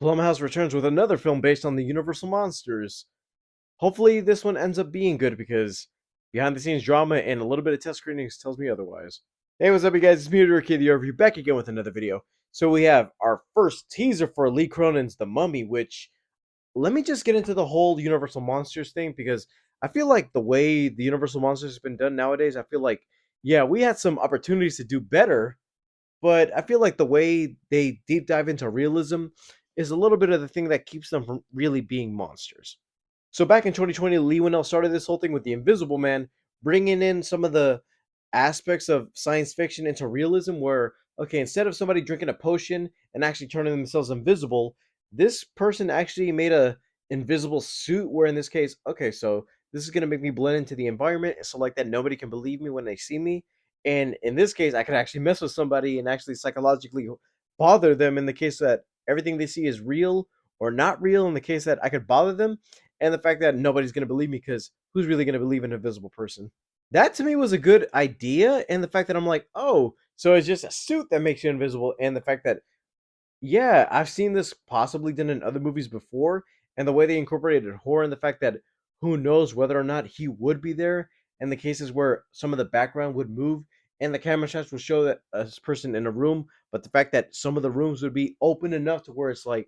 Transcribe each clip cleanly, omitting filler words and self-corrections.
Blumhouse returns with another film based on the Universal monsters. Hopefully, this one ends up being good because behind the scenes drama and a little bit of test screenings tells me otherwise. Hey, what's up, you guys? It's me, Kid, the Overview, back again with another video. So, we have our first teaser for Lee Cronin's The Mummy, which let me just get into the whole Universal Monsters thing because I feel like the way the Universal Monsters has been done nowadays, I feel like, yeah, we had some opportunities to do better, but I feel like the way they deep dive into realism is a little bit of the thing that keeps them from really being monsters. So back in 2020, Lee Winnell started this whole thing with The Invisible Man, bringing in some of the aspects of science fiction into realism where, okay, instead of somebody drinking a potion and actually turning themselves invisible, this person actually made a invisible suit where in this case, okay, so this is going to make me blend into the environment so like that nobody can believe me when they see me. And in this case, I could actually mess with somebody and actually psychologically bother them in the case that everything they see is real or not real in the case that I could bother them, and the fact that nobody's going to believe me because who's really going to believe an invisible person? That to me was a good idea, and the fact that I'm like, oh, so it's just a suit that makes you invisible, and the fact that yeah, I've seen this possibly done in other movies before, and the way they incorporated horror and the fact that who knows whether or not he would be there, and the cases where some of the background would move and the camera shots would show that a person in a room, but the fact that some of the rooms would be open enough to where it's like,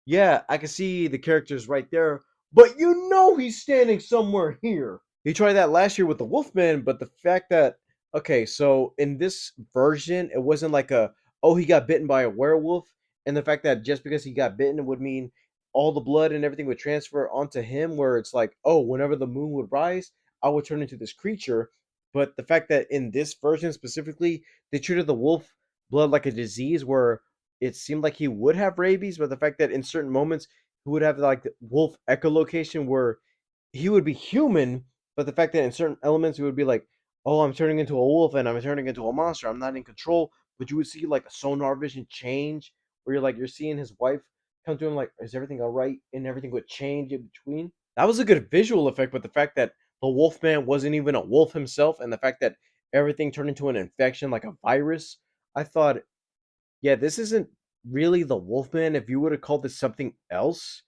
yeah, I can see the characters right there, but you know he's standing somewhere here. He tried that last year with the Wolfman, but the fact that okay, so in this version, it wasn't like a oh he got bitten by a werewolf, and the fact that just because he got bitten would mean all the blood and everything would transfer onto him, where it's like oh whenever the moon would rise, I would turn into this creature. But the fact that in this version specifically, they treated the wolf blood like a disease, where it seemed like he would have rabies, but the fact that in certain moments he would have like the wolf echolocation where he would be human, but the fact that in certain elements it would be like, oh, I'm turning into a wolf and I'm turning into a monster. I'm not in control. But you would see like a sonar vision change where you're seeing his wife come to him like, is everything all right? And everything would change in between. That was a good visual effect, but the fact that the Wolfman wasn't even a wolf himself, and the fact that everything turned into an infection like a virus, I thought, yeah, this isn't really the Wolfman. If you would have called this something else,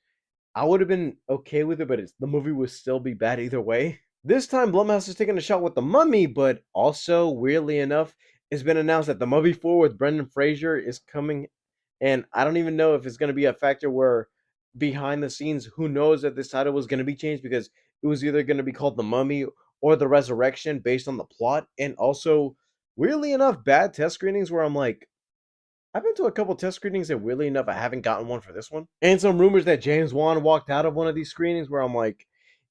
I would have been okay with it, but the movie would still be bad either way. This time, Blumhouse is taking a shot with The Mummy, but also, weirdly enough, it's been announced that The Mummy 4 with Brendan Fraser is coming, and I don't even know if it's going to be a factor where behind the scenes, who knows if this title was going to be changed because it was either going to be called The Mummy or The Resurrection based on the plot, and also, weirdly enough, bad test screenings where I'm like, I've been to a couple test screenings, and weirdly enough, I haven't gotten one for this one. And some rumors that James Wan walked out of one of these screenings where I'm like,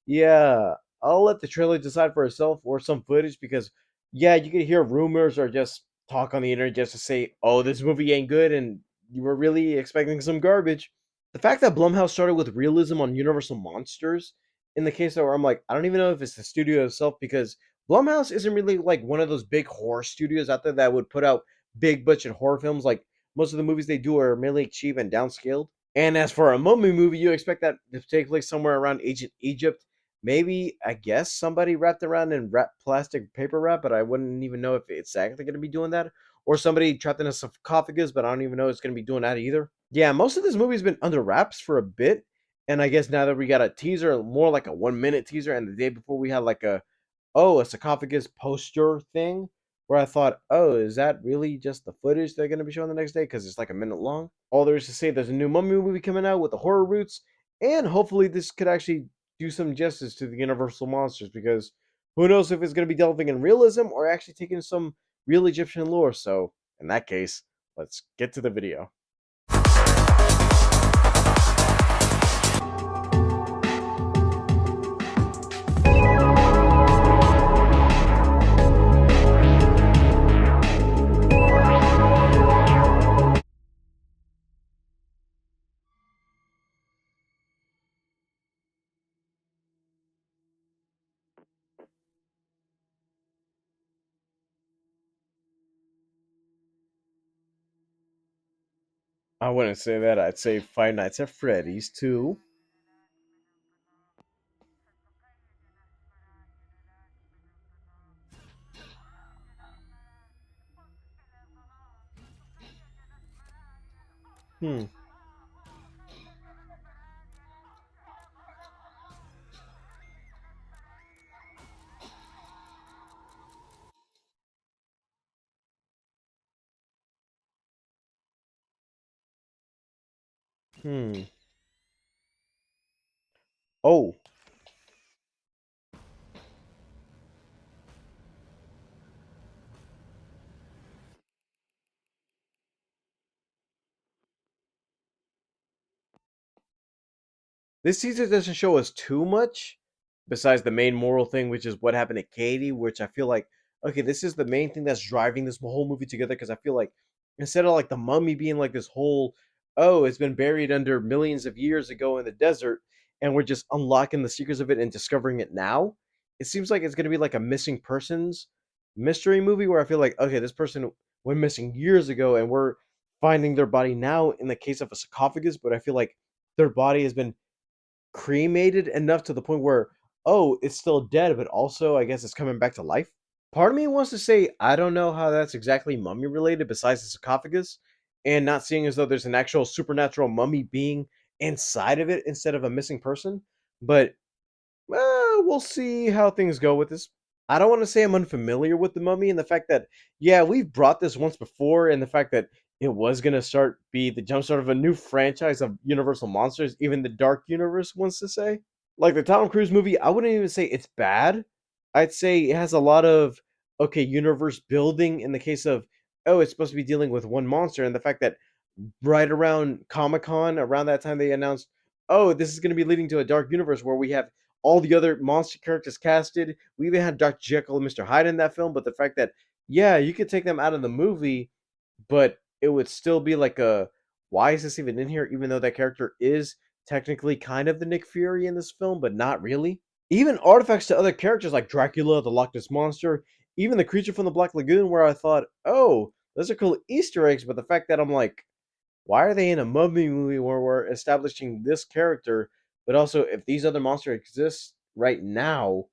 yeah, I'll let the trailer decide for itself or some footage because, yeah, you could hear rumors or just talk on the internet just to say, oh, this movie ain't good, and you were really expecting some garbage. The fact that Blumhouse started with realism on Universal Monsters, in the case where I'm like, I don't even know if it's the studio itself because Blumhouse isn't really like one of those big horror studios out there that would put out big budget horror films. Like most of the movies they do are merely cheap and downscaled. And as for a mummy movie, you expect that to take place somewhere around ancient Egypt. Maybe, I guess, somebody wrapped around in plastic paper wrap, but I wouldn't even know if it's actually going to be doing that. Or somebody trapped in a sarcophagus, but I don't even know it's going to be doing that either. Yeah, most of this movie's been under wraps for a bit. And I guess now that we got a teaser, more like a 1 minute teaser, and the day before we had like a sarcophagus poster thing where I thought, oh, is that really just the footage they're going to be showing the next day? Because it's like a minute long. All there is to say, there's a new Mummy movie coming out with the horror roots, and hopefully this could actually do some justice to the Universal monsters because who knows if it's going to be delving in realism or actually taking some real Egyptian lore. So, in that case, let's get to the video. I wouldn't say that. I'd say Five Nights at Freddy's too. Hmm. Hmm. Oh, this season doesn't show us too much besides the main moral thing, which is what happened to Katie, which I feel like, okay, this is the main thing that's driving this whole movie together because I feel like instead of like the mummy being like this whole, oh, it's been buried under millions of years ago in the desert and we're just unlocking the secrets of it and discovering it now, it seems like it's going to be like a missing persons mystery movie where I feel like, okay, this person went missing years ago and we're finding their body now in the case of a sarcophagus, but I feel like their body has been cremated enough to the point where, oh, it's still dead, but also I guess it's coming back to life. Part of me wants to say I don't know how that's exactly mummy related besides the sarcophagus, and not seeing as though there's an actual supernatural mummy being inside of it instead of a missing person. But we'll see how things go with this. I don't want to say I'm unfamiliar with the mummy and the fact that, yeah, we've brought this once before, and the fact that it was gonna start be the jumpstart of a new franchise of Universal monsters, even the Dark Universe wants to say. Like the Tom Cruise movie, I wouldn't even say it's bad. I'd say it has a lot of okay universe building in the case of, oh, it's supposed to be dealing with one monster, and the fact that right around Comic Con, around that time they announced, oh, this is going to be leading to a dark universe where we have all the other monster characters casted. We even had Dr. Jekyll and Mr. Hyde in that film, but the fact that, yeah, you could take them out of the movie, but it would still be like a, why is this even in here? Even though that character is technically kind of the Nick Fury in this film, but not really. Even artifacts to other characters like Dracula, the Loch Ness Monster, even the creature from the Black Lagoon, where I thought, oh, those are cool Easter eggs, but the fact that I'm like, why are they in a mummy movie where we're establishing this character, but also if these other monsters exist right now,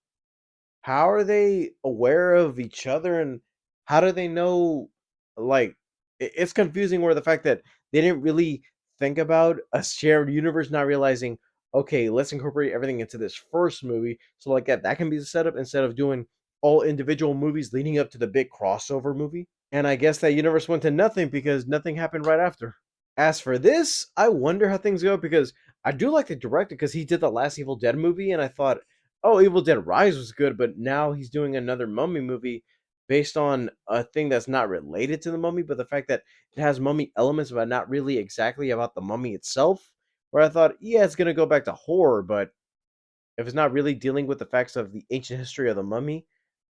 how are they aware of each other and how do they know like it's confusing where the fact that they didn't really think about a shared universe not realizing okay let's incorporate everything into this first movie so like that can be the setup instead of doing all individual movies leading up to the big crossover movie and I guess that universe went to nothing because nothing happened right after. As for this, I wonder how things go because I do like the director because he did the last Evil Dead movie, and I thought, oh, Evil Dead Rise was good, but now he's doing another Mummy movie based on a thing that's not related to the Mummy, but the fact that it has Mummy elements, but not really exactly about the Mummy itself. Where I thought, yeah, it's gonna go back to horror, but if it's not really dealing with the facts of the ancient history of the Mummy,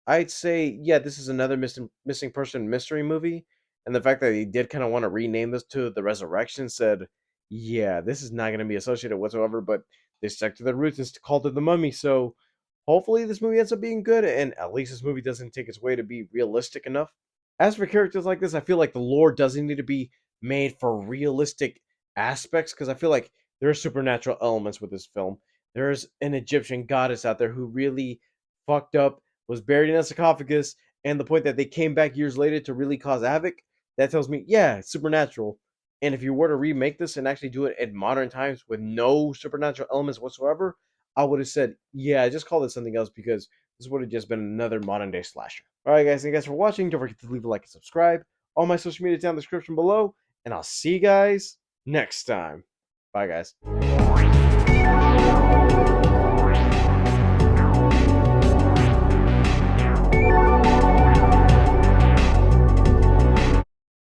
I'd say, yeah, this is another missing person mystery movie, and the fact that he did kind of want to rename this to The Resurrection said, yeah, this is not going to be associated whatsoever, but they stuck to their roots and called it The Mummy. So hopefully this movie ends up being good, and at least this movie doesn't take its way to be realistic enough. As for characters like this, I feel like the lore doesn't need to be made for realistic aspects because I feel like there are supernatural elements with this film. There's an Egyptian goddess out there who really fucked up, was buried in a sarcophagus, and the point that they came back years later to really cause havoc, that tells me, yeah, it's supernatural. And if you were to remake this and actually do it in modern times with no supernatural elements whatsoever, I would have said, yeah, just call this something else because this would have just been another modern day slasher. All right, guys, thank you guys for watching. Don't forget to leave a like and subscribe. All my social media down in the description below, and I'll see you guys next time. Bye, guys.